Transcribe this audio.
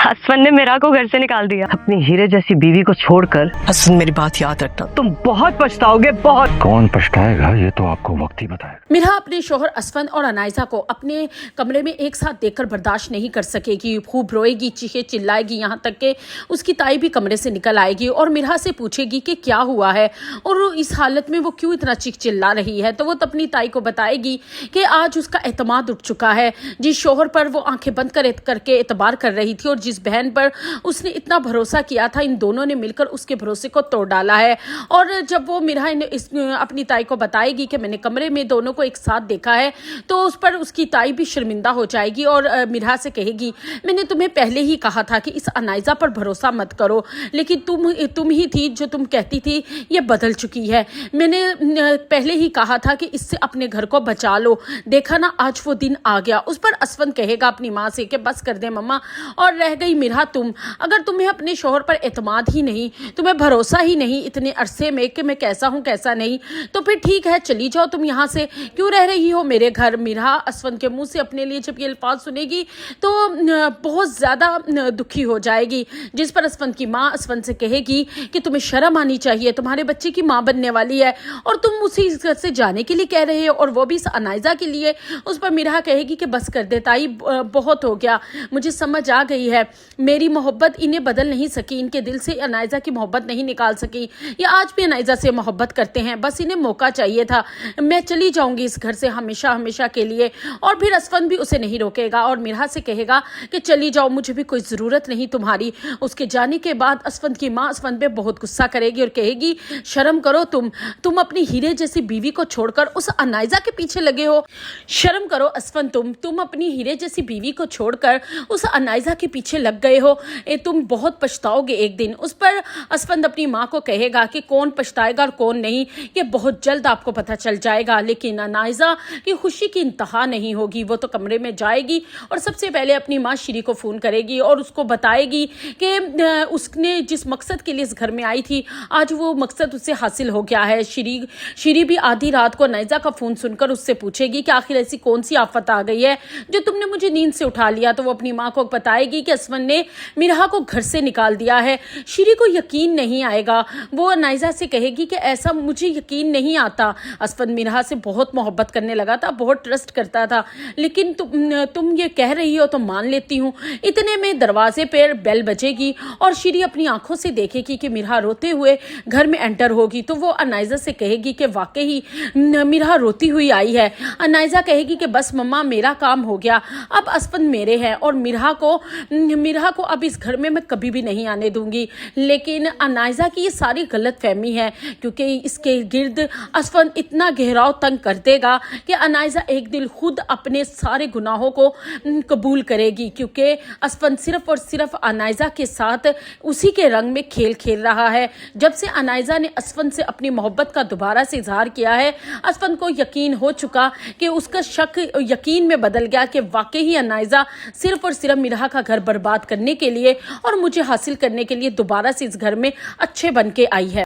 असफन ने मिरा को घर से निकाल दिया। अपनी हीरे जैसी बीवी को छोड़कर। हसन, मेरी बात याद रखना, तुम बहुत पछताओगे, बहुत। कौन पछताएगा ये तो आपको वक्त ही बताएगा। मिरा अपने शौहर असफन और अनायजा को अपने कमरे में एक साथ देखकर बर्दाश्त नहीं कर सकेगी। खूब रोएगी, चीखे चिल्लाएगी, यहाँ तक कि उसकी ताई भी कमरे से निकल आएगी और मिरा से पूछेगी कि क्या हुआ है और इस हालत में वो क्यों इतना चीख चिल्ला रही है। तो वो अपनी ताई को बताएगी कि आज उसका एतमाद उठ चुका है। जिस शौहर पर वो आंखें बंद करके एतबार कर रही थी और जिस बहन पर उसने इतना भरोसा किया था, इन दोनों ने मिलकर उसके भरोसे को तोड़ डाला है। और जब वो मिरा अपनी ताई को बताएगी कि मैंने कमरे में दोनों को एक साथ देखा है, तो उस पर उसकी ताई भी शर्मिंदा हो जाएगी और मिरा से कहेगी, मैंने तुम्हें पहले ही कहा था कि इस अनायजा पर भरोसा मत करो, लेकिन तुम ही थी जो तुम कहती थी ये बदल चुकी है। मैंने पहले ही कहा था कि इससे अपने घर को बचा लो, देखा ना आज वो दिन आ गया। उस पर असफन कहेगा अपनी माँ से कि बस कर दे मम्मा, और रह गई मिरा तुम। अगर तुम्हें अपने शौहर पर एतमाद ही नहीं, तुम्हें भरोसा ही नहीं इतने अरसे में कि मैं कैसा हूँ कैसा नहीं, तो फिर ठीक है चली जाओ तुम यहाँ से, क्यों रह रही हो मेरे घर। मिरा असफन के मुंह से अपने लिए जब ये अल्फाज सुनेगी तो बहुत ज़्यादा दुखी हो जाएगी, जिस पर असफन की माँ असफन से कहेगी कि तुम्हें शर्म आनी चाहिए, तुम्हारे बच्चे की माँ बनने वाली है और तुम उसी घर से जाने के लिए कह रहे हो, और वो भी इस अनायजा के लिए। उस पर मिरा कहेगी कि बस कर दे ताई, बहुत हो गया, मुझे समझ आ गई है, मेरी मोहब्बत इन्हें बदल नहीं सकी, इनके दिल से अनायजा की मोहब्बत नहीं निकाल सकी, ये आज भी अनायजा से मोहब्बत करते हैं, बस इन्हें मौका चाहिए था, मैं चली जाऊंगी इस घर से हमेशा हमेशा के लिए। और फिर असफन भी उसे नहीं रोकेगा और मिरा से कहेगा कि चली जाओ, मुझे भी कोई ज़रूरत नहीं तुम्हारी। उसके जाने के बाद असफन की माँ असफन पे बहुत गुस्सा करेगी और कहेगी, शर्म करो तुम अपनी हीरे जैसी बीवी को छोड़कर उस अनायजा के पीछे लगे हो। शर्म करो असफन, तुम अपनी हीरे जैसी बीवी को छोड़कर उस अनायजा के पीछे लग गए हो, तुम बहुत पछताओगे एक दिन। उस पर असफन अपनी माँ को कहेगा कि कौन पछताएगा और कौन नहीं, ये बहुत जल्द आपको पता चल जाएगा। लेकिन अनायजा की खुशी की इंतहा नहीं होगी। वो तो कमरे में जाएगी और सबसे पहले अपनी माँ श्री को फ़ोन करेगी और उसको बताएगी कि उसने जिस मकसद के लिए इस घर में आई थी, आज वो मकसद उससे हासिल हो गया है। श्री भी आधी रात को अनायजा का फ़ोन सुनकर उससे पूछेगी कि आखिर ऐसी कौन सी आफत आ गई है जो तुमने मुझे नींद से उठा लिया। तो वो अपनी माँ को बताएगी कि असफन ने मिरा को घर से निकाल दिया है। श्री को यकीन नहीं आएगा, वो अनायजा से कहेगी कि ऐसा मुझे यकीन नहीं आता, असफन मिरा से बहुत मोहब्बत करने लगा था, बहुत ट्रस्ट करता था, लेकिन तुम ये कह रही हो तो मान लेती हूँ। इतने में दरवाजे पर बेल बजेगी और श्री अपनी आंखों से देखेगी कि मिरा रोते हुए घर में एंटर होगी। तो वो अनायजा से कहेगी कि वाकई मिरा रोती हुई आई है। अनायजा कहेगी कि बस मम्मा मेरा काम हो गया, अब असफन मेरे हैं और मिरा को अब इस घर में मैं कभी भी नहीं आने दूंगी। लेकिन अनायजा की ये सारी गलत फहमी है, क्योंकि इसके गिर्द असफन इतना गहराव तंग कर देगा कि अनायजा एक दिन खुद अपने सारे गुनाहों को कबूल करेगी, क्योंकि असफन सिर्फ और सिर्फ अनायजा के साथ उसी के रंग में खेल खेल रहा है। जब से अनायजा ने असफन से अपनी मोहब्बत का दोबारा से इजहार किया है, असफन को यकीन हो चुका कि उसका शक यकीन में बदल गया कि वाकई ही अनायजा सिर्फ और सिर्फ मिरा का घर बर्बाद करने के लिए और मुझे हासिल करने के लिए दोबारा से इस घर में अच्छे बन के आई है।